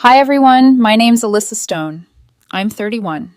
Hi everyone, my name's Alyssa Stone. I'm 31,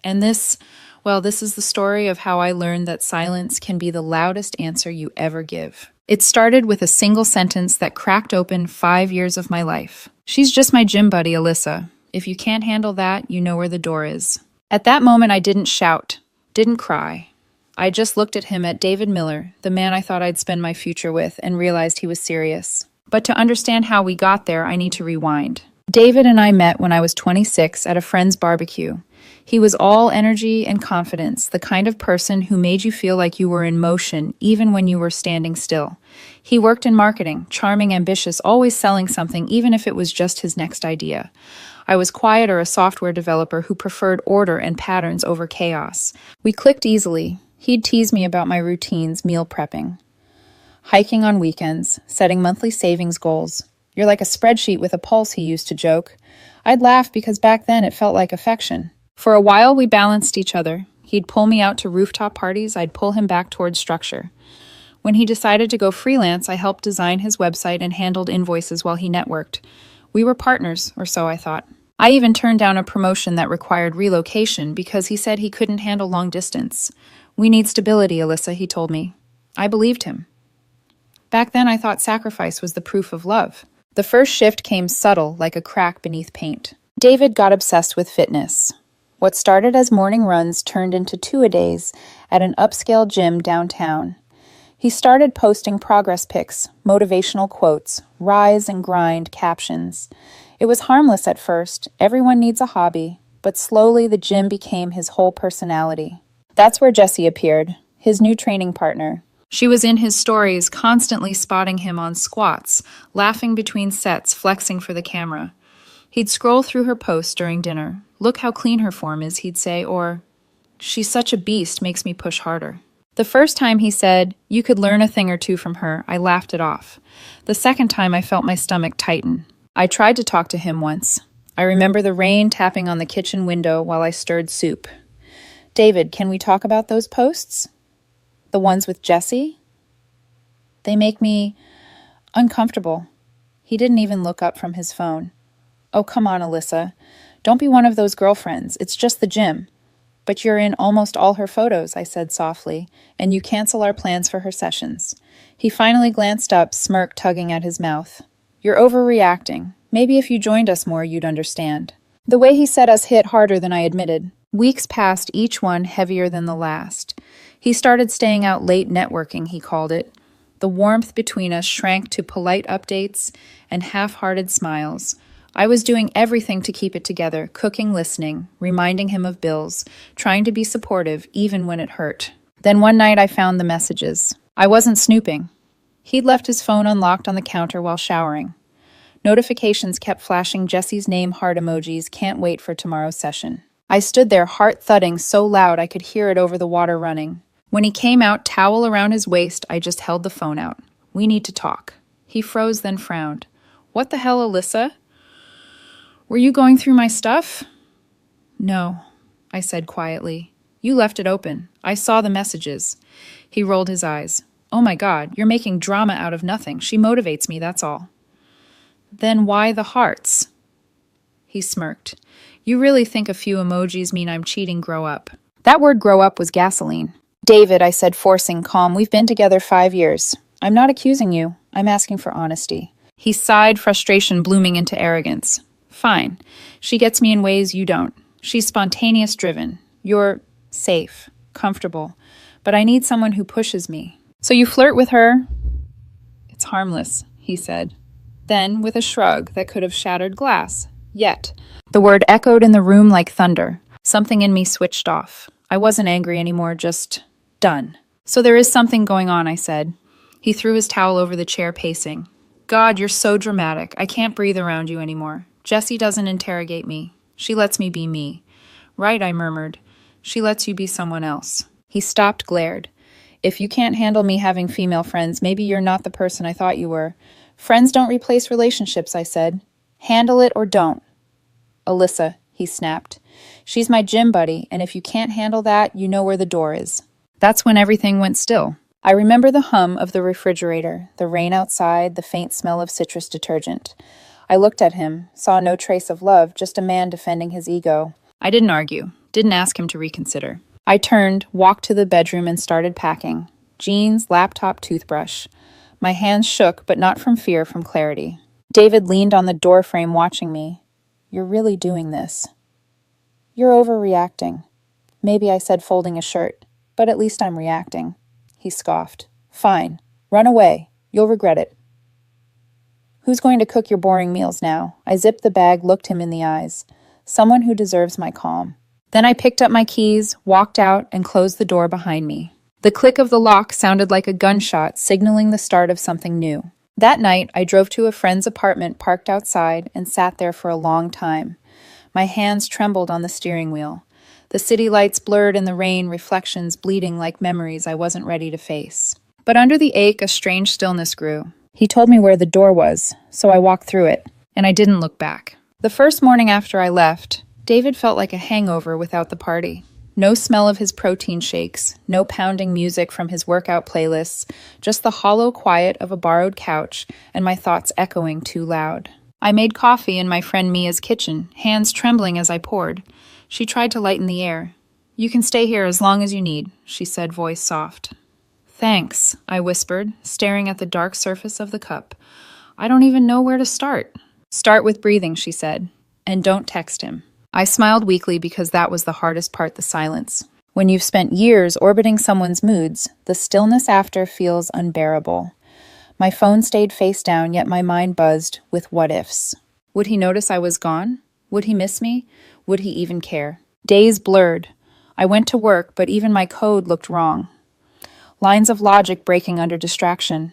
and this is the story of how I learned that silence can be the loudest answer you ever give. It started with a single sentence that cracked open 5 years of my life. She's just my gym buddy, Alyssa. If you can't handle that, you know where the door is. At that moment, I didn't shout, didn't cry. I just looked at him, at David Miller, the man I thought I'd spend my future with, and realized he was serious. But to understand how we got there, I need to rewind. David and I met when I was 26 at a friend's barbecue. He was all energy and confidence, the kind of person who made you feel like you were in motion even when you were standing still. He worked in marketing, charming, ambitious, always selling something even if it was just his next idea. I was quiet, or a software developer who preferred order and patterns over chaos. We clicked easily. He'd tease me about my routines, meal prepping, hiking on weekends, setting monthly savings goals. "You're like a spreadsheet with a pulse," he used to joke. I'd laugh because back then it felt like affection. For a while, we balanced each other. He'd pull me out to rooftop parties, I'd pull him back towards structure. When he decided to go freelance, I helped design his website and handled invoices while he networked. We were partners, or so I thought. I even turned down a promotion that required relocation because he said he couldn't handle long distance. "We need stability, Alyssa," he told me. I believed him. Back then, I thought sacrifice was the proof of love. The first shift came subtle, like a crack beneath paint. David got obsessed with fitness. What started as morning runs turned into two-a-days at an upscale gym downtown. He started posting progress pics, motivational quotes, rise and grind captions. It was harmless at first. Everyone needs a hobby. But slowly the gym became his whole personality. That's where Jessie appeared, his new training partner. She was in his stories, constantly spotting him on squats, laughing between sets, flexing for the camera. He'd scroll through her posts during dinner. "Look how clean her form is," he'd say, or, "She's such a beast, makes me push harder." The first time he said, "You could learn a thing or two from her," I laughed it off. The second time I felt my stomach tighten. I tried to talk to him once. I remember the rain tapping on the kitchen window while I stirred soup. "David, can we talk about those posts? The ones with Jessie? They make me uncomfortable." He didn't even look up from his phone. "Oh, come on, Alyssa. Don't be one of those girlfriends. It's just the gym." "But you're in almost all her photos," I said softly, "and you cancel our plans for her sessions." He finally glanced up, smirk tugging at his mouth. "You're overreacting. Maybe if you joined us more, you'd understand." The way he said us hit harder than I admitted. Weeks passed, each one heavier than the last. He started staying out late, networking, he called it. The warmth between us shrank to polite updates and half-hearted smiles. I was doing everything to keep it together, cooking, listening, reminding him of bills, trying to be supportive even when it hurt. Then one night I found the messages. I wasn't snooping. He'd left his phone unlocked on the counter while showering. Notifications kept flashing Jessie's name, heart emojis, "Can't wait for tomorrow's session." I stood there, heart thudding so loud I could hear it over the water running. When he came out, towel around his waist, I just held the phone out. "We need to talk." He froze, then frowned. "What the hell, Alyssa? Were you going through my stuff?" "No," I said quietly. "You left it open. I saw the messages." He rolled his eyes. "Oh my God, you're making drama out of nothing. She motivates me, that's all." "Then why the hearts?" He smirked. "You really think a few emojis mean I'm cheating? Grow up." That word "grow up" was gasoline. "David," I said, forcing calm, "we've been together 5 years. I'm not accusing you. I'm asking for honesty." He sighed, frustration blooming into arrogance. "Fine. She gets me in ways you don't. She's spontaneous, driven. You're safe, comfortable. But I need someone who pushes me." "So you flirt with her?" "It's harmless," he said. Then, with a shrug that could have shattered glass, "Yet." The word echoed in the room like thunder. Something in me switched off. I wasn't angry anymore, just done. "So there is something going on," I said. He threw his towel over the chair, pacing. "God, you're so dramatic. I can't breathe around you anymore. Jessie doesn't interrogate me. She lets me be me." "Right," I murmured. "She lets you be someone else." He stopped, glared. "If you can't handle me having female friends, maybe you're not the person I thought you were." "Friends don't replace relationships," I said. "Handle it or don't." "Alyssa," he snapped. "She's my gym buddy, and if you can't handle that, you know where the door is." That's when everything went still. I remember the hum of the refrigerator, the rain outside, the faint smell of citrus detergent. I looked at him, saw no trace of love, just a man defending his ego. I didn't argue, didn't ask him to reconsider. I turned, walked to the bedroom, and started packing. Jeans, laptop, toothbrush. My hands shook, but not from fear, from clarity. David leaned on the doorframe watching me. "You're really doing this." "You're overreacting." Maybe I said folding a shirt, but at least I'm reacting. He scoffed. "Fine. Run away. You'll regret it." "Who's going to cook your boring meals now?" I zipped the bag, looked him in the eyes. "Someone who deserves my calm." Then I picked up my keys, walked out, and closed the door behind me. The click of the lock sounded like a gunshot, signaling the start of something new. That night, I drove to a friend's apartment parked outside and sat there for a long time. My hands trembled on the steering wheel. The city lights blurred in the rain, reflections bleeding like memories I wasn't ready to face. But under the ache, a strange stillness grew. He told me where the door was, so I walked through it, and I didn't look back. The first morning after I left, David felt like a hangover without the party. No smell of his protein shakes, no pounding music from his workout playlists, just the hollow quiet of a borrowed couch and my thoughts echoing too loud. I made coffee in my friend Mia's kitchen, hands trembling as I poured. She tried to lighten the air. "You can stay here as long as you need," she said, voice soft. "Thanks," I whispered, staring at the dark surface of the cup. "I don't even know where to start." "Start with breathing," she said, "and don't text him." I smiled weakly because that was the hardest part, the silence. When you've spent years orbiting someone's moods, the stillness after feels unbearable. My phone stayed face down, yet my mind buzzed with what-ifs. Would he notice I was gone? Would he miss me? Would he even care? Days blurred. I went to work, but even my code looked wrong. Lines of logic breaking under distraction.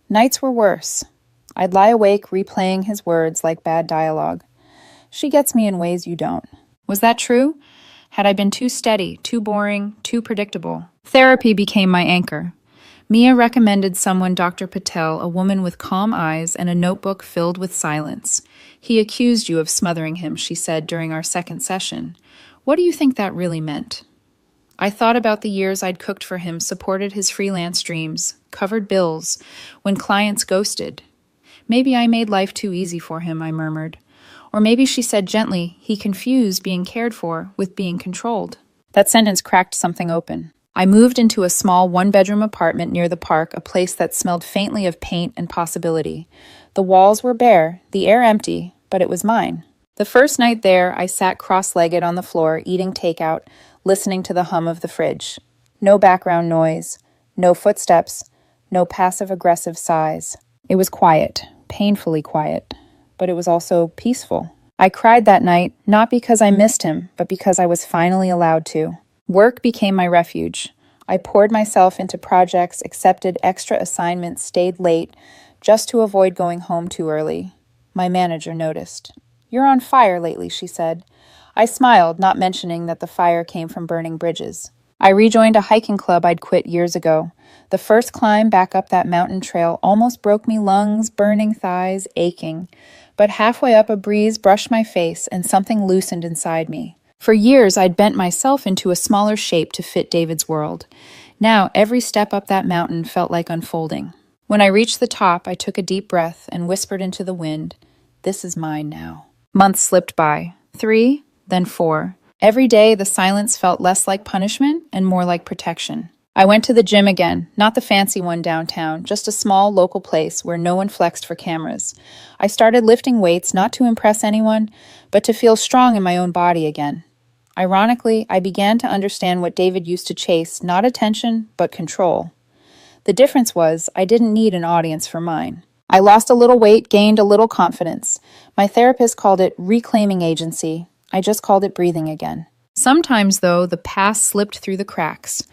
Nights were worse. I'd lie awake replaying his words like bad dialogue. "She gets me in ways you don't." Was that true? Had I been too steady, too boring, too predictable? Therapy became my anchor. Mia recommended someone, Dr. Patel, a woman with calm eyes and a notebook filled with silence. "He accused you of smothering him," she said during our second session. "What do you think that really meant?" I thought about the years I'd cooked for him, supported his freelance dreams, covered bills, when clients ghosted. "Maybe I made life too easy for him," I murmured. Or maybe she said gently, "He confused being cared for with being controlled." That sentence cracked something open. I moved into a small one-bedroom apartment near the park, a place that smelled faintly of paint and possibility. The walls were bare, the air empty, but it was mine. The first night there, I sat cross-legged on the floor, eating takeout, listening to the hum of the fridge. No background noise, no footsteps, no passive-aggressive sighs. It was quiet, painfully quiet. But it was also peaceful. I cried that night, not because I missed him, but because I was finally allowed to. Work became my refuge. I poured myself into projects, accepted extra assignments, stayed late, just to avoid going home too early. My manager noticed. "You're on fire lately," she said. I smiled, not mentioning that the fire came from burning bridges. I rejoined a hiking club I'd quit years ago. The first climb back up that mountain trail almost broke me, lungs, burning thighs, aching. But halfway up, a breeze brushed my face and something loosened inside me. For years, I'd bent myself into a smaller shape to fit David's world. Now, every step up that mountain felt like unfolding. When I reached the top, I took a deep breath and whispered into the wind, "This is mine now." Months slipped by. 3, then 4. Every day, the silence felt less like punishment and more like protection. I went to the gym again, not the fancy one downtown, just a small local place where no one flexed for cameras. I started lifting weights not to impress anyone, but to feel strong in my own body again. Ironically, I began to understand what David used to chase, not attention, but control. The difference was, I didn't need an audience for mine. I lost a little weight, gained a little confidence. My therapist called it reclaiming agency. I just called it breathing again. Sometimes, though, the past slipped through the cracks.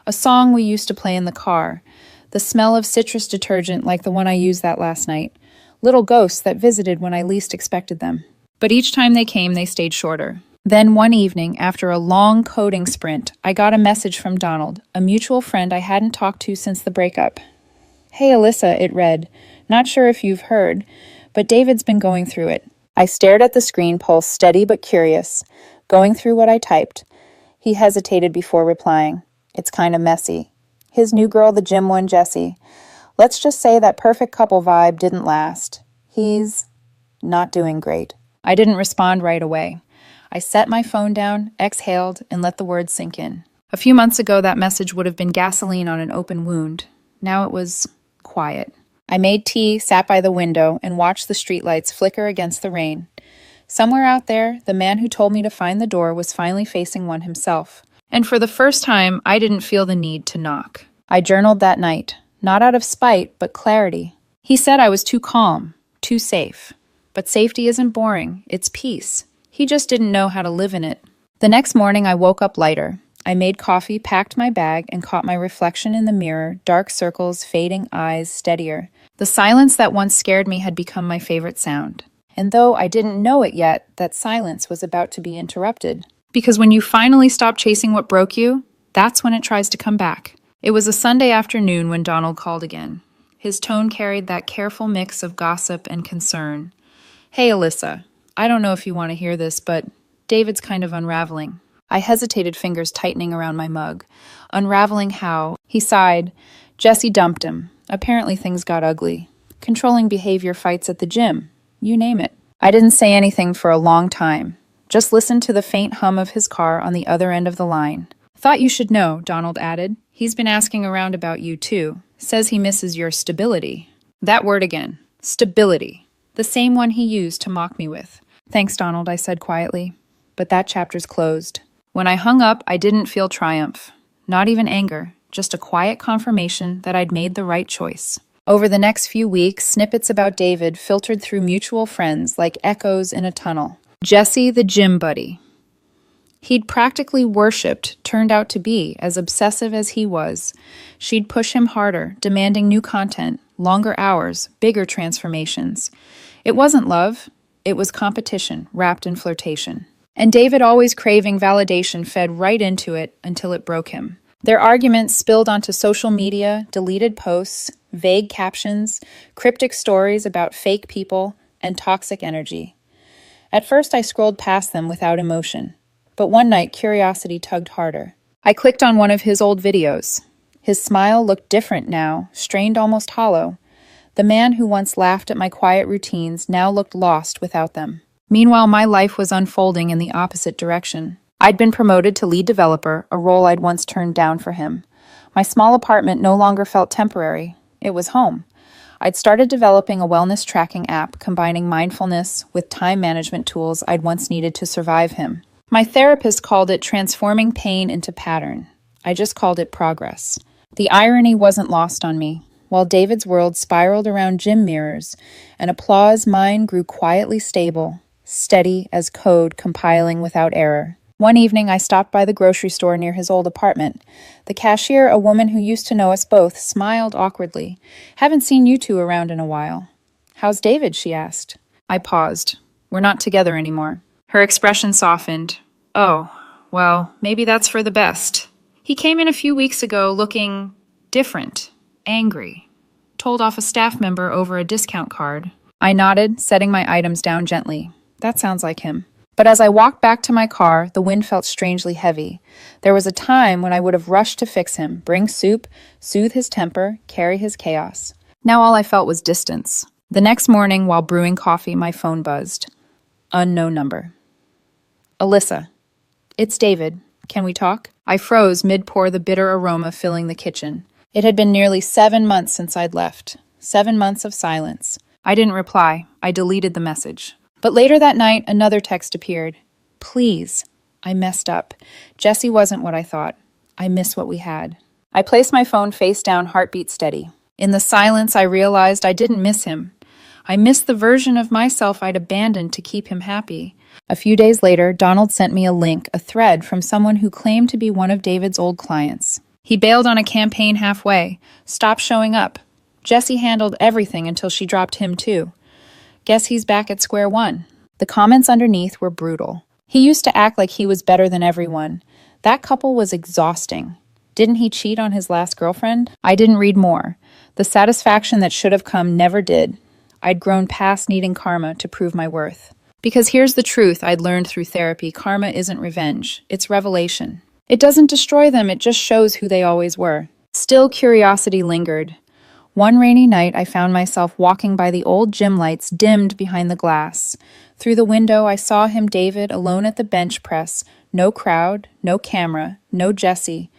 A song we used to play in the car, the smell of citrus detergent like the one I used that last night, little ghosts that visited when I least expected them. But each time they came, they stayed shorter. Then one evening, after a long coding sprint, I got a message from Donald, a mutual friend I hadn't talked to since the breakup. "Hey Alyssa," it read, "not sure if you've heard, but David's been going through it." I stared at the screen, pulse steady but curious, going through what I typed. He hesitated before replying. "It's kind of messy. His new girl, the gym one, Jessie. Let's just say that perfect couple vibe didn't last. He's..." Not doing great. I didn't respond right away. I set my phone down, exhaled, and let the words sink in. A few months ago, that message would have been gasoline on an open wound. Now it was quiet. I made tea, sat by the window, and watched the streetlights flicker against the rain. Somewhere out there, the man who told me to find the door was finally facing one himself. And for the first time, I didn't feel the need to knock. I journaled that night, not out of spite, but clarity. He said I was too calm, too safe. But safety isn't boring, it's peace. He just didn't know how to live in it. The next morning, I woke up lighter. I made coffee, packed my bag, and caught my reflection in the mirror, dark circles, fading eyes, steadier. The silence that once scared me had become my favorite sound. And though I didn't know it yet, that silence was about to be interrupted. Because when you finally stop chasing what broke you, that's when it tries to come back. It was a Sunday afternoon when Donald called again. His tone carried that careful mix of gossip and concern. "Hey, Alyssa, I don't know if you want to hear this, but David's kind of unraveling." I hesitated, fingers tightening around my mug. Unraveling how? He sighed. Jesse dumped him. Apparently things got ugly. Controlling behavior, fights at the gym. You name it. I didn't say anything for a long time. Just listened to the faint hum of his car on the other end of the line. "Thought you should know," Donald added. "He's been asking around about you too. Says he misses your stability." That word again. Stability. The same one he used to mock me with. "Thanks, Donald," I said quietly. But that chapter's closed. When I hung up, I didn't feel triumph. Not even anger. Just a quiet confirmation that I'd made the right choice. Over the next few weeks, snippets about David filtered through mutual friends like echoes in a tunnel. Jesse, the gym buddy. He'd practically worshipped, turned out to be as obsessive as he was. She'd push him harder, demanding new content, longer hours, bigger transformations. It wasn't love. It was competition, wrapped in flirtation. And David, always craving validation, fed right into it until it broke him. Their arguments spilled onto social media, deleted posts, vague captions, cryptic stories about fake people, and toxic energy. At first, I scrolled past them without emotion. But one night, curiosity tugged harder. I clicked on one of his old videos. His smile looked different now, strained, almost hollow. The man who once laughed at my quiet routines now looked lost without them. Meanwhile, my life was unfolding in the opposite direction. I'd been promoted to lead developer, a role I'd once turned down for him. My small apartment no longer felt temporary. It was home. I'd started developing a wellness tracking app, combining mindfulness with time management tools I'd once needed to survive him. My therapist called it transforming pain into pattern. I just called it progress. The irony wasn't lost on me. While David's world spiraled around gym mirrors and applause, mine grew quietly stable, steady as code compiling without error. One evening, I stopped by the grocery store near his old apartment. The cashier, a woman who used to know us both, smiled awkwardly. "Haven't seen you two around in a while." "How's David?" she asked. I paused. "We're not together anymore." Her expression softened. "Oh, well, maybe that's for the best. He came in a few weeks ago looking different, angry. Told off a staff member over a discount card." I nodded, setting my items down gently. That sounds like him. But as I walked back to my car, the wind felt strangely heavy. There was a time when I would have rushed to fix him, bring soup, soothe his temper, carry his chaos. Now all I felt was distance. The next morning, while brewing coffee, my phone buzzed. Unknown number. "Alyssa. It's David. Can we talk?" I froze mid-pour, the bitter aroma filling the kitchen. It had been nearly 7 months since I'd left. 7 months of silence. I didn't reply. I deleted the message. But later that night, another text appeared. "Please." I messed up. Jesse wasn't what I thought. I miss what we had. I placed my phone face down, heartbeat steady. In the silence, I realized I didn't miss him. I missed the version of myself I'd abandoned to keep him happy. A few days later, Donald sent me a link, a thread from someone who claimed to be one of David's old clients. He bailed on a campaign halfway, stopped showing up. Jessie handled everything until she dropped him too. Guess he's back at square one. The comments underneath were brutal. He used to act like he was better than everyone. That couple was exhausting. Didn't he cheat on his last girlfriend? I didn't read more. The satisfaction that should have come never did. I'd grown past needing karma to prove my worth. Because here's the truth I'd learned through therapy: karma isn't revenge, it's revelation. It doesn't destroy them, it just shows who they always were. Still, curiosity lingered. One rainy night, I found myself walking by the old gym lights dimmed behind the glass. Through the window, I saw him, David, alone at the bench press. No crowd, no camera, no Jesse.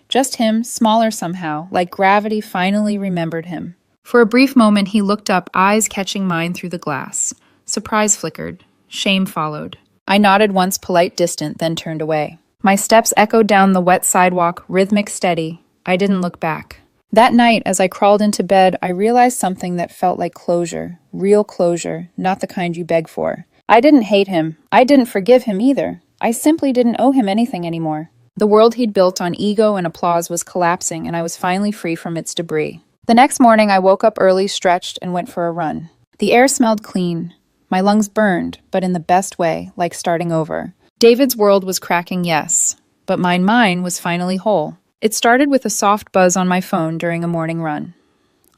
Just him, smaller somehow, like gravity finally remembered him. For a brief moment, he looked up, eyes catching mine through the glass. Surprise flickered. Shame followed. I nodded once, polite, distant, then turned away. My steps echoed down the wet sidewalk, rhythmic, steady. I didn't look back. That night, as I crawled into bed, I realized something that felt like closure. Real closure, not the kind you beg for. I didn't hate him. I didn't forgive him either. I simply didn't owe him anything anymore. The world he'd built on ego and applause was collapsing, and I was finally free from its debris. The next morning, I woke up early, stretched, and went for a run. The air smelled clean. My lungs burned, but in the best way, like starting over. David's world was cracking, yes, but mine was finally whole. It started with a soft buzz on my phone during a morning run.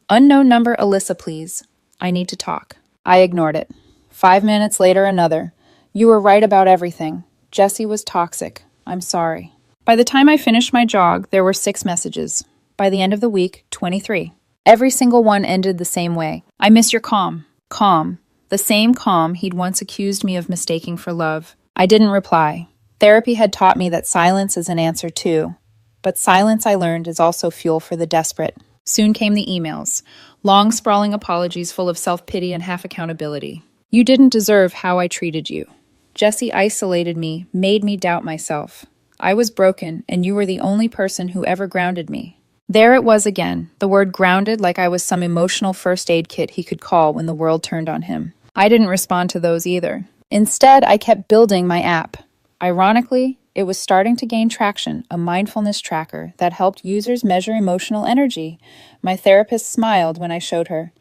Unknown number, Alyssa, please. I need to talk. I ignored it. 5 minutes later, another. You were right about everything. Jesse was toxic. I'm sorry. By the time I finished my jog, there were 6 messages. By the end of the week, 23. Every single one ended the same way. I miss your calm. Calm. The same calm he'd once accused me of mistaking for love. I didn't reply. Therapy had taught me that silence is an answer too. But silence, I learned, is also fuel for the desperate. Soon came the emails. Long, sprawling apologies full of self-pity and half-accountability. You didn't deserve how I treated you. Jesse isolated me, made me doubt myself. I was broken, and you were the only person who ever grounded me. There it was again, the word grounded, like I was some emotional first aid kit he could call when the world turned on him. I didn't respond to those either. Instead, I kept building my app. Ironically, it was starting to gain traction, a mindfulness tracker that helped users measure emotional energy. My therapist smiled when I showed her.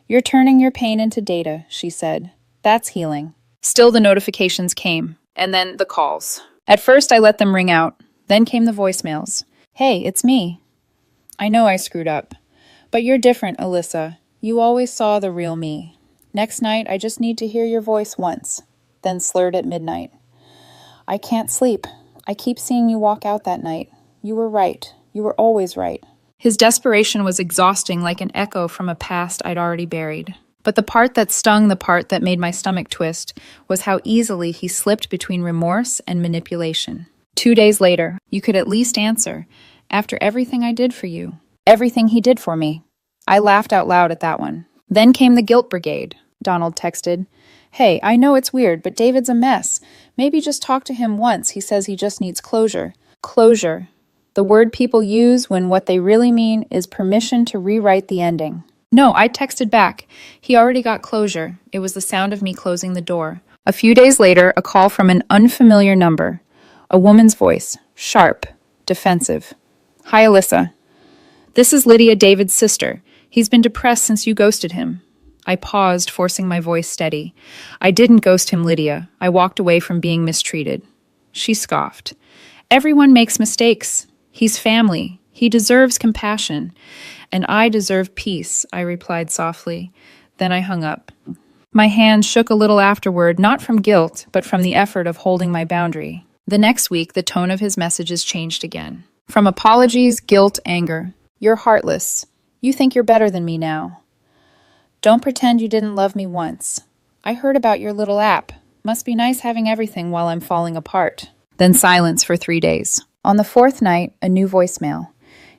You're turning your pain into data, she said. That's healing. Still, the notifications came, and then the calls. At first, I let them ring out. Then came the voicemails. Hey, it's me. I know I screwed up. But you're different, Alyssa. You always saw the real me. Next night, I just need to hear your voice once. Then slurred at midnight. I can't sleep. I keep seeing you walk out that night. You were right. You were always right. His desperation was exhausting, like an echo from a past I'd already buried. But the part that stung, the part that made my stomach twist, was how easily he slipped between remorse and manipulation. 2 days later, you could at least answer, after everything I did for you, everything he did for me. I laughed out loud at that one. Then came the guilt brigade. Donald texted, Hey, I know it's weird, but David's a mess. Maybe just talk to him once. He says he just needs closure. Closure. The word people use when what they really mean is permission to rewrite the ending. No, I texted back. He already got closure. It was the sound of me closing the door. A few days later, a call from an unfamiliar number. A woman's voice. Sharp. Defensive. Hi, Alyssa. This is Lydia, David's sister. He's been depressed since you ghosted him. I paused, forcing my voice steady. I didn't ghost him, Lydia. I walked away from being mistreated. She scoffed. Everyone makes mistakes. He's family. He deserves compassion. And I deserve peace, I replied softly. Then I hung up. My hands shook a little afterward, not from guilt, but from the effort of holding my boundary. The next week, the tone of his messages changed again. From apologies, guilt, anger. You're heartless. You think you're better than me now. Don't pretend you didn't love me once. I heard about your little app. Must be nice having everything while I'm falling apart. Then silence for 3 days. On the 4th night, a new voicemail.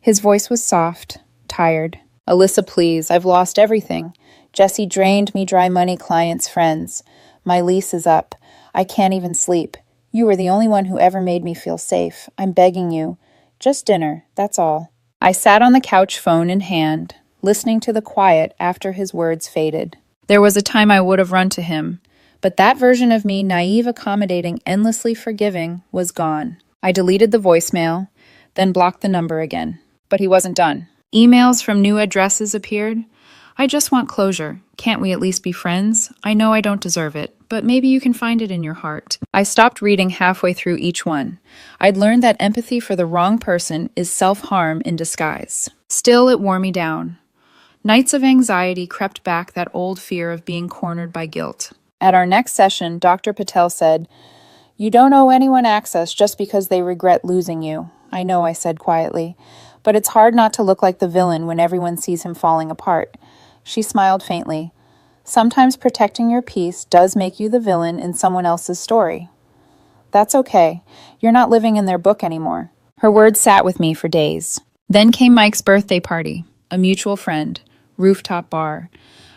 His voice was soft, tired. Alyssa, please, I've lost everything. Jesse drained me dry, money, clients, friends. My lease is up. I can't even sleep. You were the only one who ever made me feel safe. I'm begging you. Just dinner, that's all. I sat on the couch, phone in hand, listening to the quiet after his words faded. There was a time I would have run to him, but that version of me, naive, accommodating, endlessly forgiving, was gone. I deleted the voicemail, then blocked the number again. But he wasn't done. Emails from new addresses appeared. I just want closure. Can't we at least be friends? I know I don't deserve it, but maybe you can find it in your heart. I stopped reading halfway through each one. I'd learned that empathy for the wrong person is self-harm in disguise. Still, it wore me down. Nights of anxiety crept back, that old fear of being cornered by guilt. At our next session, Dr. Patel said, You don't owe anyone access just because they regret losing you. I know, I said quietly. But it's hard not to look like the villain when everyone sees him falling apart. She smiled faintly. Sometimes protecting your peace does make you the villain in someone else's story. That's okay. You're not living in their book anymore. Her words sat with me for days. Then came Mike's birthday party, a mutual friend, rooftop bar.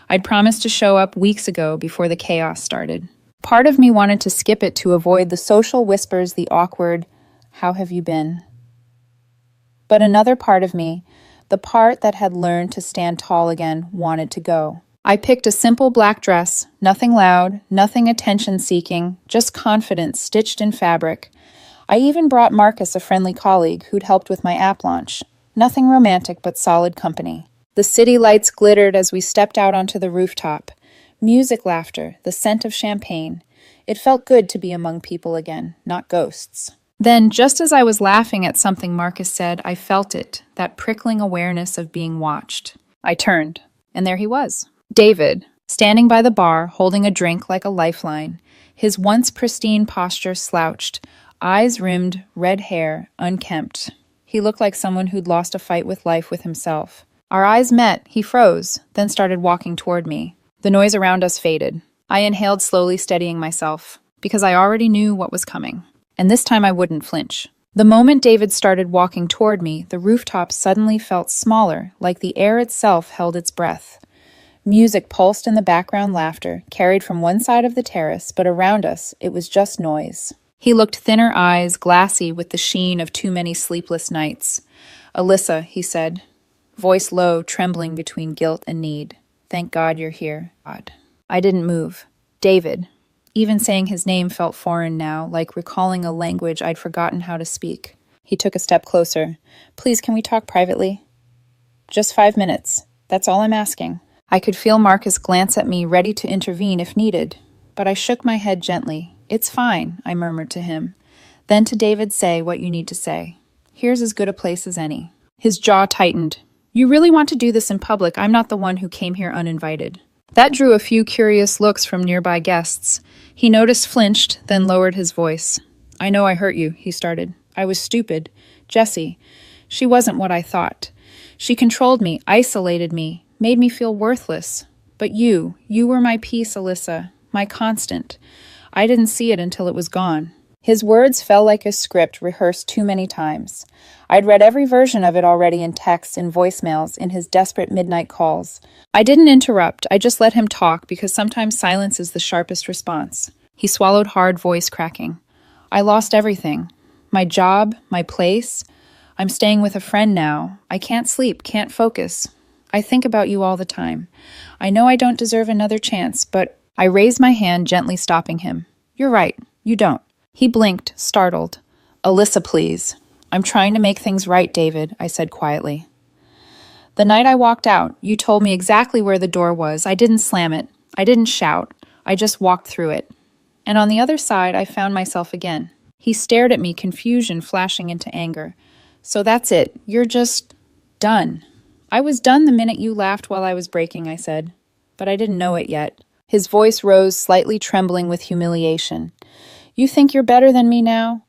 I'd promised to show up weeks ago before the chaos started. Part of me wanted to skip it to avoid the social whispers, the awkward, "How have you been?" But another part of me, the part that had learned to stand tall again, wanted to go. I picked a simple black dress, nothing loud, nothing attention-seeking, just confidence stitched in fabric. I even brought Marcus, a friendly colleague, who'd helped with my app launch. Nothing romantic, but solid company. The city lights glittered as we stepped out onto the rooftop. Music, laughter, the scent of champagne. It felt good to be among people again, not ghosts. Then, just as I was laughing at something Marcus said, I felt it, that prickling awareness of being watched. I turned, and there he was. David, standing by the bar, holding a drink like a lifeline, his once pristine posture slouched, eyes rimmed, red hair, unkempt. He looked like someone who'd lost a fight with life with himself. Our eyes met, he froze, then started walking toward me. The noise around us faded. I inhaled slowly, steadying myself, because I already knew what was coming. And this time I wouldn't flinch. The moment David started walking toward me, the rooftop suddenly felt smaller, like the air itself held its breath. Music pulsed in the background, laughter carried from one side of the terrace, but around us, it was just noise. He looked thinner eyes, glassy with the sheen of too many sleepless nights. "Alyssa," he said, voice low, trembling between guilt and need. "Thank God you're here." God. I didn't move. David. Even saying his name felt foreign now, like recalling a language I'd forgotten how to speak. He took a step closer. "Please, can we talk privately?" "Just 5 minutes. That's all I'm asking." I could feel Marcus glance at me, ready to intervene if needed. But I shook my head gently. "It's fine," I murmured to him. Then to David, "Say what you need to say. Here's as good a place as any." His jaw tightened. "You really want to do this in public? I'm not the one who came here uninvited." That drew a few curious looks from nearby guests. He noticed, flinched, then lowered his voice. "I know I hurt you," he started. "I was stupid. Jessie. She wasn't what I thought. She controlled me, isolated me, made me feel worthless. But you were my peace, Alyssa, my constant. I didn't see it until it was gone." His words fell like a script rehearsed too many times. I'd read every version of it already in texts, in voicemails, in his desperate midnight calls. I didn't interrupt, I just let him talk because sometimes silence is the sharpest response. He swallowed hard, voice cracking. "I lost everything. My job, my place. I'm staying with a friend now. I can't sleep, can't focus. I think about you all the time. I know I don't deserve another chance, but..." I raised my hand, gently stopping him. "You're right, you don't." He blinked, startled. "Alyssa, please." "I'm trying to make things right, David," I said quietly. "The night I walked out, you told me exactly where the door was. I didn't slam it. I didn't shout. I just walked through it. And on the other side, I found myself again." He stared at me, confusion flashing into anger. "So that's it. You're just... done." "I was done the minute you laughed while I was breaking," I said. "But I didn't know it yet." His voice rose, slightly trembling with humiliation. "You think you're better than me now?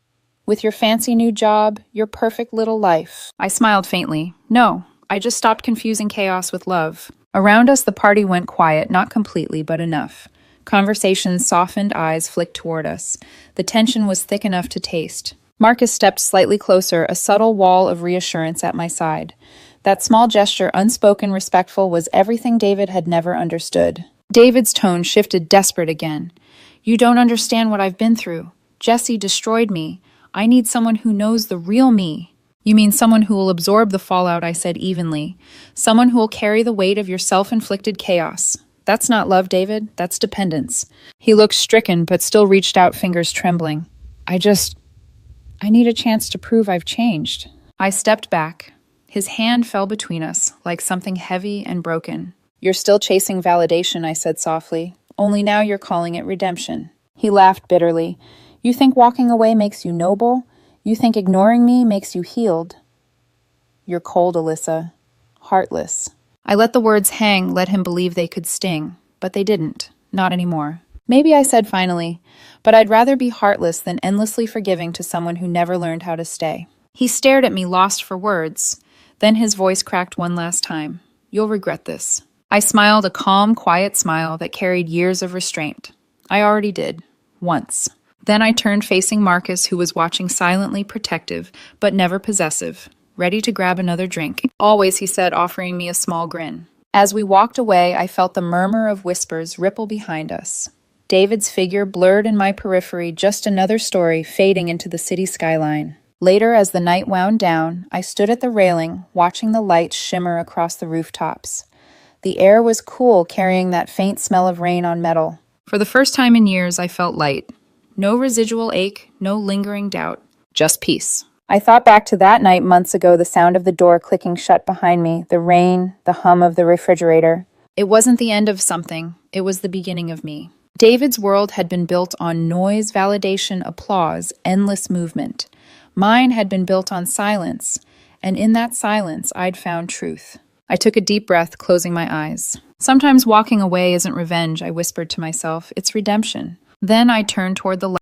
With your fancy new job, your perfect little life?" I smiled faintly. "No, I just stopped confusing chaos with love." Around us, the party went quiet, not completely, but enough. Conversations softened, eyes flicked toward us. The tension was thick enough to taste. Marcus stepped slightly closer, a subtle wall of reassurance at my side. That small gesture, unspoken, respectful, was everything David had never understood. David's tone shifted, desperate again. "You don't understand what I've been through. Jessie destroyed me. I need someone who knows the real me." "You mean someone who will absorb the fallout," I said evenly. "Someone who will carry the weight of your self-inflicted chaos. That's not love, David. That's dependence." He looked stricken, but still reached out, fingers trembling. I need a chance to prove I've changed." I stepped back. His hand fell between us, like something heavy and broken. "You're still chasing validation," I said softly. "Only now you're calling it redemption." He laughed bitterly. "You think walking away makes you noble? You think ignoring me makes you healed? You're cold, Alyssa. Heartless." I let the words hang, let him believe they could sting. But they didn't. Not anymore. "Maybe," I said finally, "but I'd rather be heartless than endlessly forgiving to someone who never learned how to stay." He stared at me, lost for words. Then his voice cracked one last time. You'll regret this. I smiled a calm, quiet smile that carried years of restraint. I already did. Once. Then I turned facing Marcus, who was watching silently protective, but never possessive, ready to grab another drink. Always, he said, offering me a small grin. As we walked away, I felt the murmur of whispers ripple behind us. David's figure blurred in my periphery, just another story fading into the city skyline. Later, as the night wound down, I stood at the railing, watching the lights shimmer across the rooftops. The air was cool, carrying that faint smell of rain on metal. For the first time in years, I felt light. No residual ache, no lingering doubt, just peace. I thought back to that night months ago, the sound of the door clicking shut behind me, the rain, the hum of the refrigerator. It wasn't the end of something, it was the beginning of me. David's world had been built on noise, validation, applause, endless movement. Mine had been built on silence, and in that silence, I'd found truth. I took a deep breath, closing my eyes. Sometimes walking away isn't revenge, I whispered to myself. It's redemption. Then I turned toward the light.